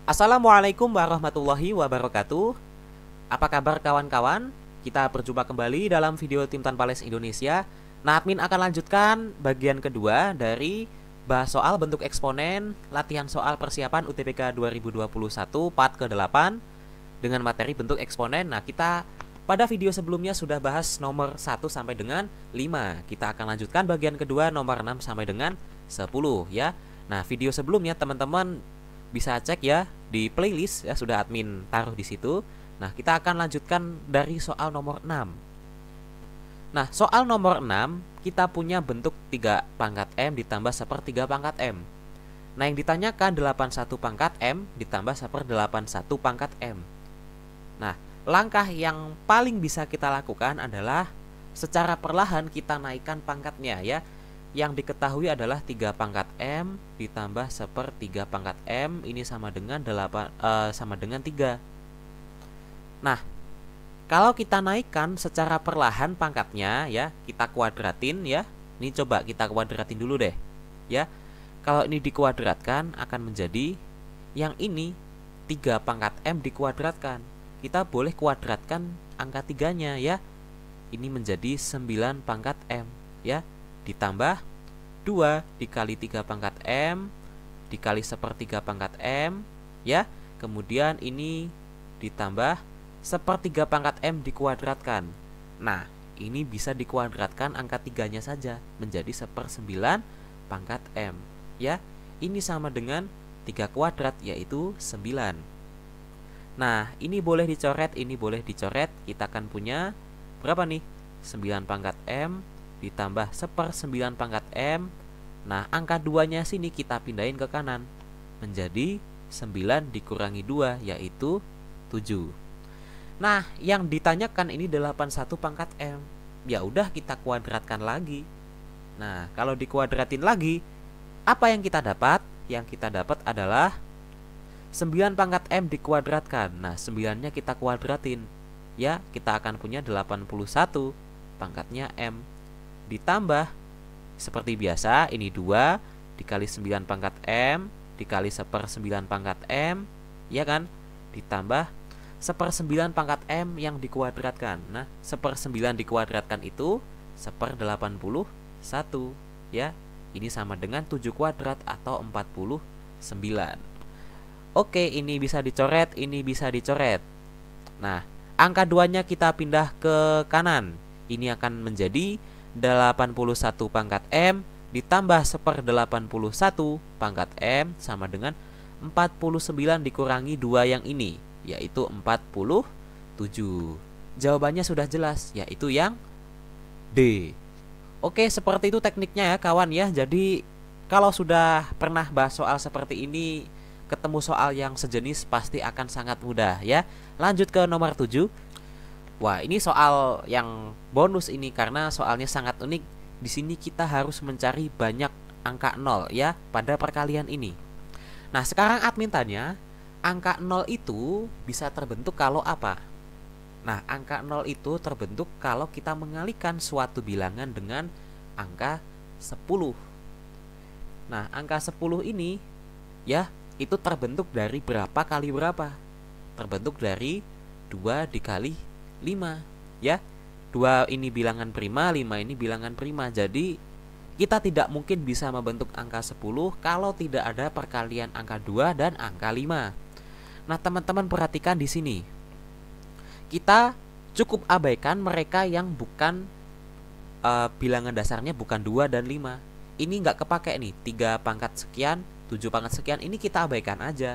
Assalamualaikum warahmatullahi wabarakatuh. Apa kabar kawan-kawan? Kita berjumpa kembali dalam video Tim Tanpa Les Indonesia. Nah, admin akan lanjutkan bagian kedua dari bahas soal bentuk eksponen, latihan soal persiapan UTBK 2021 part ke-8 dengan materi bentuk eksponen. Nah, kita pada video sebelumnya sudah bahas nomor 1 sampai dengan 5. Kita akan lanjutkan bagian kedua nomor 6 sampai dengan 10 ya. Nah, video sebelumnya teman-teman bisa cek ya di playlist ya, sudah admin taruh di situ. Nah, kita akan lanjutkan dari soal nomor 6. Nah, soal nomor 6 kita punya bentuk 3 pangkat M ditambah 1/3 pangkat M. Nah, yang ditanyakan 81 pangkat M ditambah 1/81 pangkat M. Nah, langkah yang paling bisa kita lakukan adalah secara perlahan kita naikkan pangkatnya ya. Yang diketahui adalah 3 pangkat M ditambah 1/3 pangkat M ini sama dengan 3. Nah, kalau kita naikkan secara perlahan pangkatnya ya, kita kuadratin ya. Ini coba kita kuadratin dulu deh ya. Kalau ini dikuadratkan akan menjadi yang ini 3 pangkat M dikuadratkan. Kita boleh kuadratkan angka 3-nya ya. Ini menjadi 9 pangkat M ya. Ditambah 2 dikali 3 pangkat M dikali 1/3 pangkat M ya. Kemudian ini ditambah 1/3 pangkat M dikuadratkan. Nah, ini bisa dikuadratkan angka 3-nya saja menjadi 1/9 pangkat M ya. Ini sama dengan 3 kuadrat yaitu 9. Nah, ini boleh dicoret, ini boleh dicoret. Kita akan punya berapa nih? 9 pangkat M ditambah 1/9 pangkat M. Nah, angka 2-nya sini kita pindahin ke kanan menjadi 9 dikurangi 2 yaitu 7. Nah, yang ditanyakan ini 81 pangkat M. Ya udah kita kuadratkan lagi. Nah, kalau dikuadratin lagi, apa yang kita dapat? Yang kita dapat adalah 9 pangkat M dikuadratkan. Nah, 9-nya kita kuadratin. Ya, kita akan punya 81 pangkatnya M ditambah seperti biasa ini 2 dikali 9 pangkat M dikali 1/9 pangkat M ya kan, ditambah 1/9 pangkat M yang dikuadratkan. Nah, 1/9 dikuadratkan itu 1/81 ya. Ini sama dengan 7 kuadrat atau 49. Oke, ini bisa dicoret, ini bisa dicoret. Nah, angka 2-nya kita pindah ke kanan. Ini akan menjadi 81 pangkat M ditambah 1/81 pangkat M sama dengan 49 dikurangi 2 yang ini, yaitu 47. Jawabannya sudah jelas, yaitu yang D. Oke, seperti itu tekniknya ya kawan ya. Jadi kalau sudah pernah bahas soal seperti ini, ketemu soal yang sejenis pasti akan sangat mudah ya. Lanjut ke nomor 7. Wah, ini soal yang bonus ini karena soalnya sangat unik. Di sini kita harus mencari banyak angka 0 ya pada perkalian ini. Nah, sekarang admin tanya, angka 0 itu bisa terbentuk kalau apa? Nah, angka 0 itu terbentuk kalau kita mengalihkan suatu bilangan dengan angka 10. Nah, angka 10 ini ya, itu terbentuk dari berapa kali berapa? Terbentuk dari 2 dikali 5 ya. 2 ini bilangan prima, 5 ini bilangan prima. Jadi kita tidak mungkin bisa membentuk angka 10 kalau tidak ada perkalian angka 2 dan angka 5. Nah, teman-teman perhatikan di sini. Kita cukup abaikan mereka yang bukan bilangan dasarnya bukan 2 dan 5. Ini nggak kepake nih, 3 pangkat sekian, 7 pangkat sekian, ini kita abaikan aja.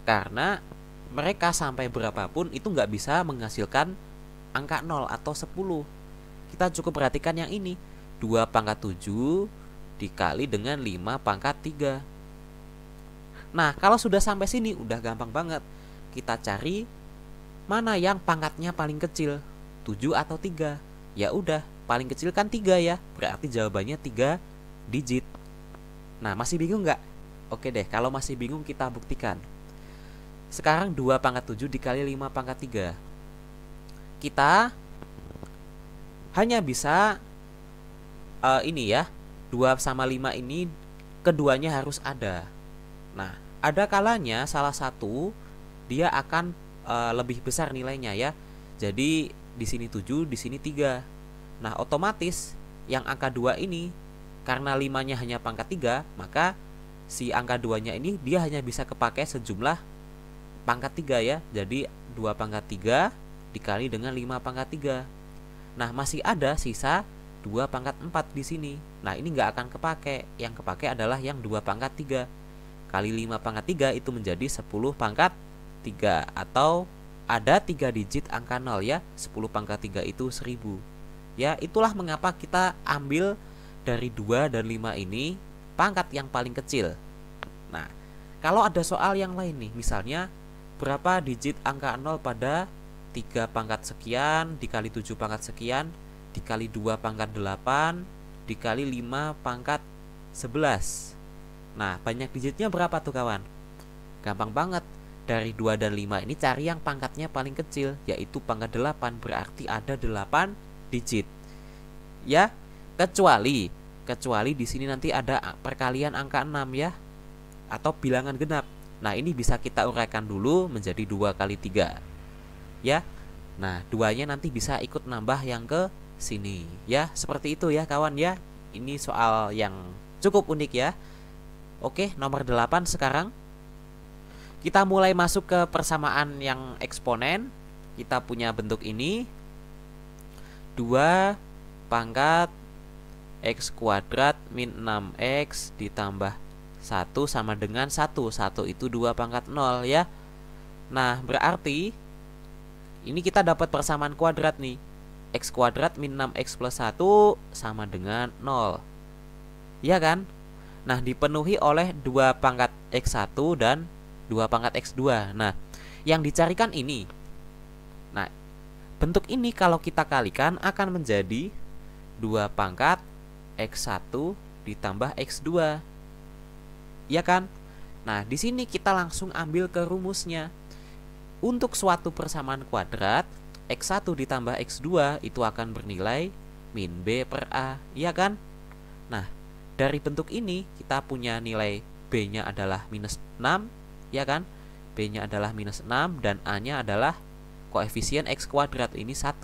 Karena mereka sampai berapapun itu nggak bisa menghasilkan angka 0 atau 10. Kita cukup perhatikan yang ini, 2 pangkat 7 dikali dengan 5 pangkat 3. Nah, kalau sudah sampai sini udah gampang banget. Kita cari mana yang pangkatnya paling kecil, 7 atau 3. Ya udah, paling kecil kan 3 ya. Berarti jawabannya 3 digit. Nah, masih bingung nggak? Oke deh, kalau masih bingung kita buktikan. Sekarang 2 pangkat 7 dikali 5 pangkat 3. Kita hanya bisa ini ya, 2 sama 5 ini keduanya harus ada. Nah, ada kalanya salah satu dia akan lebih besar nilainya ya. Jadi di sini 7, di sini 3. Nah, otomatis yang angka 2 ini karena 5-nya hanya pangkat 3, maka si angka 2-nya ini dia hanya bisa kepakai sejumlah pangkat 3 ya. Jadi 2 pangkat 3 dikali dengan 5 pangkat 3. Nah, masih ada sisa 2 pangkat 4 di sini. Nah, ini nggak akan kepake. Yang kepake adalah yang 2 pangkat 3. Kali 5 pangkat 3 itu menjadi 10 pangkat 3. Atau ada 3 digit angka 0 ya. 10 pangkat 3 itu 1000. Ya, itulah mengapa kita ambil dari 2 dan 5 ini pangkat yang paling kecil. Nah, kalau ada soal yang lain nih, misalnya berapa digit angka 0 pada 3 pangkat sekian dikali 7 pangkat sekian dikali 2 pangkat 8 dikali 5 pangkat 11. Nah, banyak digitnya berapa tuh kawan? Gampang banget. Dari 2 dan 5 ini cari yang pangkatnya paling kecil, yaitu pangkat 8. Berarti ada 8 digit. Ya, kecuali di sini nanti ada perkalian angka 6 ya, atau bilangan genap. Nah, ini bisa kita uraikan dulu menjadi 2 kali 3. Ya. Nah, 2-nya nanti bisa ikut nambah yang ke sini. Ya, seperti itu ya kawan ya. Ini soal yang cukup unik ya. Oke, nomor 8 sekarang. Kita mulai masuk ke persamaan yang eksponen. Kita punya bentuk ini. 2 pangkat x kuadrat min 6x ditambah 1 sama dengan 1. 1 itu 2 pangkat 0 ya. Nah, berarti ini kita dapat persamaan kuadrat nih. X kuadrat min 6x plus 1 sama dengan 0. Ya kan? Nah, dipenuhi oleh 2 pangkat x1 dan 2 pangkat x2. Nah, yang dicarikan ini. Nah, bentuk ini kalau kita kalikan akan menjadi 2 pangkat x1 ditambah x2. Ya kan? Nah, di sini kita langsung ambil ke rumusnya. Untuk suatu persamaan kuadrat, x1 ditambah x2 itu akan bernilai min b per a, ya kan? Nah, dari bentuk ini kita punya nilai b-nya adalah minus 6, ya kan? B-nya adalah minus 6 dan a-nya adalah koefisien x kuadrat ini 1.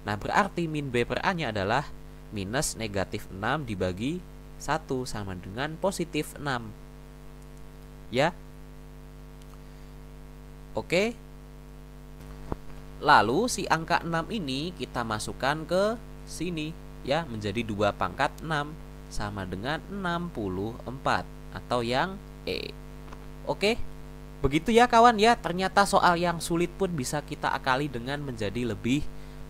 Nah, berarti min b per a-nya adalah minus negatif 6 dibagi 1 sama dengan positif 6. Ya. Oke. Lalu si angka 6 ini kita masukkan ke sini ya, menjadi 2 pangkat 6 sama dengan 64 atau yang E. Oke. Begitu ya kawan ya, ternyata soal yang sulit pun bisa kita akali dengan menjadi lebih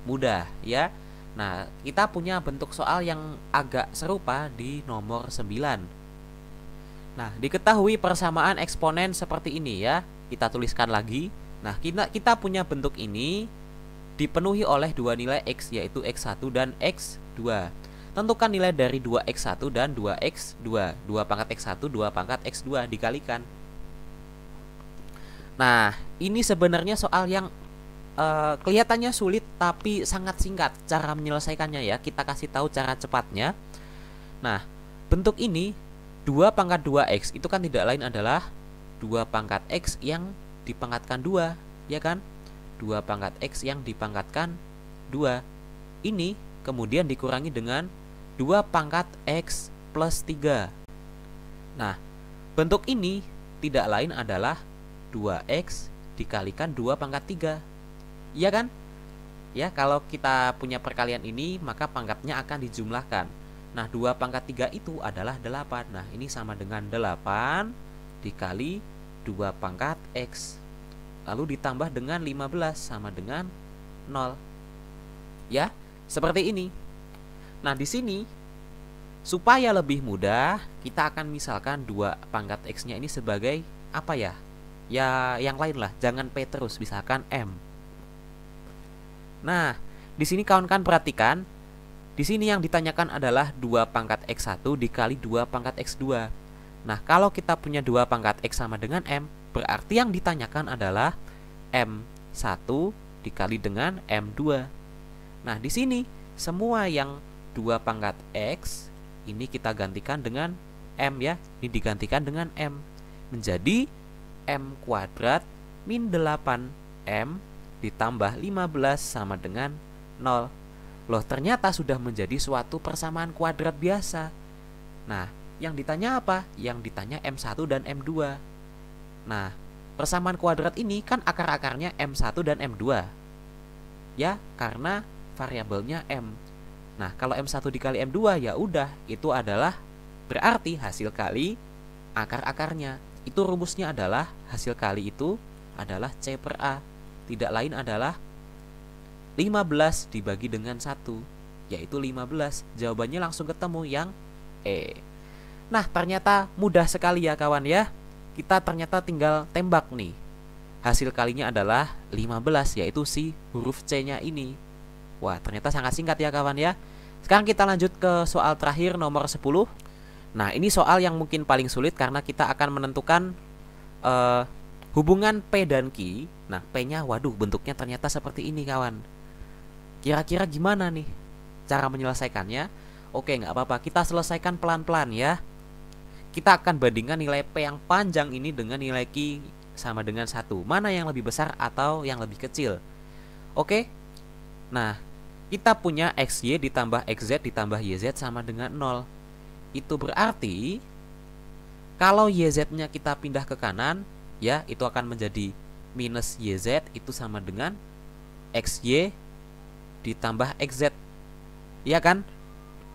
mudah ya. Nah, kita punya bentuk soal yang agak serupa di nomor 9. Nah, diketahui persamaan eksponen seperti ini ya. Kita tuliskan lagi. Nah, kita punya bentuk ini dipenuhi oleh 2 nilai x, yaitu x1 dan x2. Tentukan nilai dari 2x1 dan 2x2. 2 pangkat x1, 2 pangkat x2 dikalikan. Nah, ini sebenarnya soal yang kelihatannya sulit tapi sangat singkat cara menyelesaikannya ya. Kita kasih tahu cara cepatnya. Nah, bentuk ini 2 pangkat 2x itu kan tidak lain adalah 2 pangkat x yang dipangkatkan 2, ya kan? 2 pangkat x yang dipangkatkan 2. Ini kemudian dikurangi dengan 2 pangkat x plus 3. Nah, bentuk ini tidak lain adalah 2x dikalikan 2 pangkat 3. Iya kan? Ya, kalau kita punya perkalian ini, maka pangkatnya akan dijumlahkan. Nah, 2 pangkat 3 itu adalah 8. Nah, ini sama dengan 8 dikali 2 pangkat x. Lalu ditambah dengan 15 sama dengan 0. Ya, seperti ini. Nah, di sini supaya lebih mudah, kita akan misalkan 2 pangkat x-nya ini sebagai apa ya? Ya, yang lain lah, jangan p terus, misalkan m. Nah, di sini kawan-kawan perhatikan. Di sini yang ditanyakan adalah 2 pangkat x1 dikali 2 pangkat x2. Nah, kalau kita punya 2 pangkat x sama dengan m, berarti yang ditanyakan adalah m1 dikali dengan m2. Nah, di sini semua yang 2 pangkat x ini kita gantikan dengan m ya. Ini digantikan dengan m. menjadi M kuadrat min 8M ditambah 15 sama dengan 0. Loh, ternyata sudah menjadi suatu persamaan kuadrat biasa. Nah, yang ditanya apa? Yang ditanya M1 dan M2. Nah, persamaan kuadrat ini kan akar-akarnya M1 dan M2. Ya, karena variabelnya M. Nah, kalau M1 dikali M2 ya udah, itu adalah berarti hasil kali akar-akarnya. Itu rumusnya adalah hasil kali itu adalah C per A. Tidak lain adalah 15 dibagi dengan 1, yaitu 15. Jawabannya langsung ketemu yang E. Nah, ternyata mudah sekali ya kawan ya. Kita ternyata tinggal tembak nih. Hasil kalinya adalah 15, yaitu si huruf C-nya ini. Wah, ternyata sangat singkat ya kawan ya. Sekarang kita lanjut ke soal terakhir nomor 10. Nah, ini soal yang mungkin paling sulit karena kita akan menentukan hubungan P dan Q. Nah, P-nya waduh bentuknya ternyata seperti ini kawan. Kira-kira gimana nih cara menyelesaikannya? Oke, nggak apa-apa, kita selesaikan pelan-pelan ya. Kita akan bandingkan nilai P yang panjang ini dengan nilai Q sama dengan 1. Mana yang lebih besar atau yang lebih kecil? Oke. Nah, kita punya XY ditambah XZ ditambah YZ sama dengan 0. Itu berarti kalau YZ-nya kita pindah ke kanan, ya, itu akan menjadi minus YZ, itu sama dengan XY ditambah XZ. Ya kan?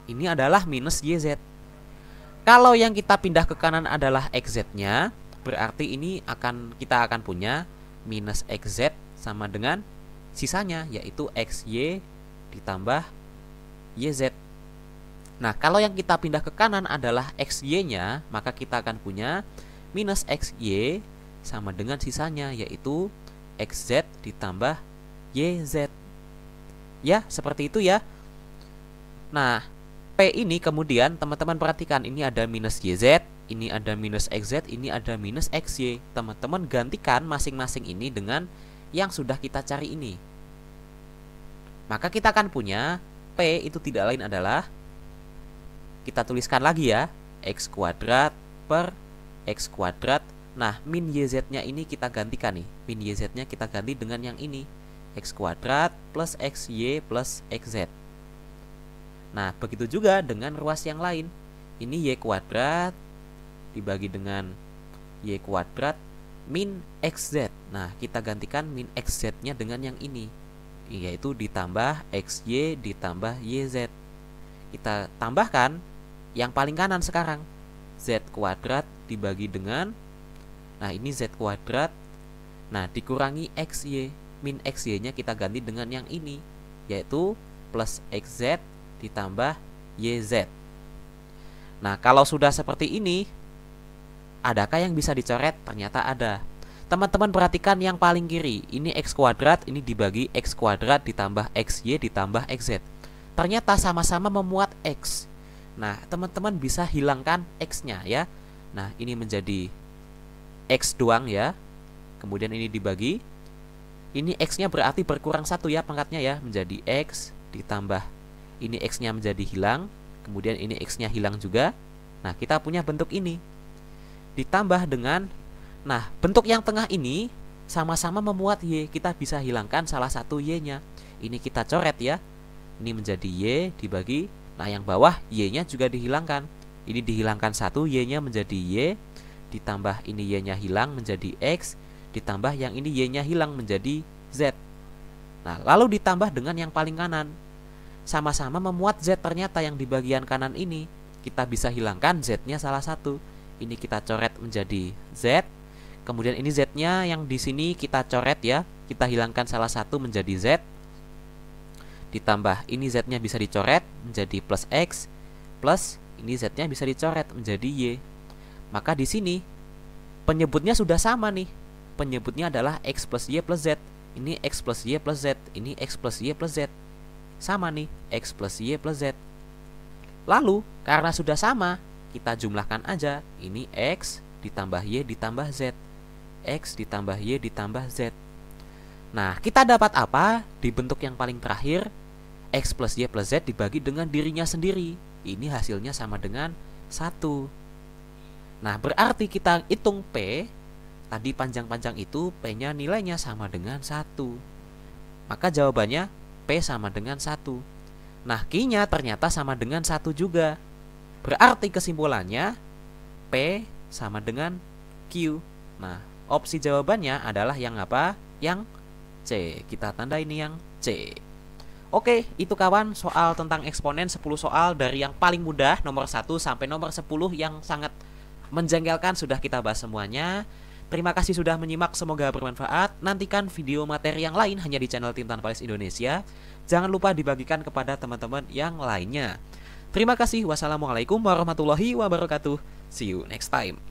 Ini adalah minus YZ. Kalau yang kita pindah ke kanan adalah XZ-nya, berarti ini kita akan punya minus XZ sama dengan sisanya, yaitu XY ditambah YZ. Nah, kalau yang kita pindah ke kanan adalah XY-nya, maka kita akan punya minus XY sama dengan sisanya, yaitu XZ ditambah YZ. Ya, seperti itu ya. Nah, P ini kemudian teman-teman perhatikan, ini ada minus YZ, ini ada minus XZ, ini ada minus XY. Teman-teman gantikan masing-masing ini dengan yang sudah kita cari ini. Maka kita akan punya P itu tidak lain adalah, kita tuliskan lagi ya, X kuadrat per X kuadrat. Nah, min YZ-nya ini kita gantikan nih. Min YZ-nya kita ganti dengan yang ini, X kuadrat plus XY plus XZ. Nah, begitu juga dengan ruas yang lain. Ini Y kuadrat dibagi dengan Y kuadrat min XZ. Nah, kita gantikan min XZ-nya dengan yang ini, yaitu ditambah XY ditambah YZ. Kita tambahkan yang paling kanan sekarang, Z kuadrat dibagi dengan, nah ini Z kuadrat, nah dikurangi XY. Min XY-nya kita ganti dengan yang ini, yaitu plus XZ ditambah YZ. Nah, kalau sudah seperti ini, adakah yang bisa dicoret? Ternyata ada. Teman-teman perhatikan yang paling kiri, ini X kuadrat, ini dibagi X kuadrat ditambah XY ditambah XZ. Ternyata sama-sama memuat X. Nah, teman-teman bisa hilangkan X-nya ya. Nah, ini menjadi X doang ya. Kemudian ini dibagi. Ini X-nya berarti berkurang 1 ya pangkatnya ya, menjadi X ditambah ini X-nya menjadi hilang, kemudian ini X-nya hilang juga. Nah, kita punya bentuk ini. Ditambah dengan, nah bentuk yang tengah ini sama-sama memuat Y. Kita bisa hilangkan salah satu Y-nya. Ini kita coret ya. Ini menjadi Y dibagi, nah yang bawah Y-nya juga dihilangkan. Ini dihilangkan 1, Y-nya menjadi Y, ditambah ini Y-nya hilang menjadi X, ditambah yang ini Y-nya hilang menjadi Z. Nah, lalu ditambah dengan yang paling kanan. Sama-sama memuat Z ternyata yang di bagian kanan ini. Kita bisa hilangkan Z-nya salah satu. Ini kita coret menjadi Z. Kemudian ini Z-nya yang di sini kita coret ya. Kita hilangkan salah satu menjadi Z. Ditambah ini Z-nya bisa dicoret menjadi plus X. Plus ini Z-nya bisa dicoret menjadi Y. Maka di sini penyebutnya sudah sama nih. Penyebutnya adalah X plus Y plus Z. Ini X plus Y plus Z. Ini X plus Y plus Z. Sama nih, X plus Y plus Z. Lalu, karena sudah sama, kita jumlahkan aja. Ini X ditambah Y ditambah Z. X ditambah Y ditambah Z. Nah, kita dapat apa? Di bentuk yang paling terakhir, X plus Y plus Z dibagi dengan dirinya sendiri. Ini hasilnya sama dengan 1. Nah, berarti kita hitung P, tadi panjang-panjang itu P-nya nilainya sama dengan 1. Maka jawabannya P sama dengan 1. Nah, Q-nya ternyata sama dengan 1 juga. Berarti kesimpulannya P sama dengan Q. Nah, opsi jawabannya adalah yang apa? Yang C. Kita tanda ini yang C. Oke, itu kawan soal tentang eksponen 10 soal dari yang paling mudah nomor 1 sampai nomor 10 yang sangat menjengkelkan sudah kita bahas semuanya. Terima kasih sudah menyimak, semoga bermanfaat. Nantikan video materi yang lain hanya di channel Tim Tanpa Les Indonesia. Jangan lupa dibagikan kepada teman-teman yang lainnya. Terima kasih. Wassalamualaikum warahmatullahi wabarakatuh. See you next time.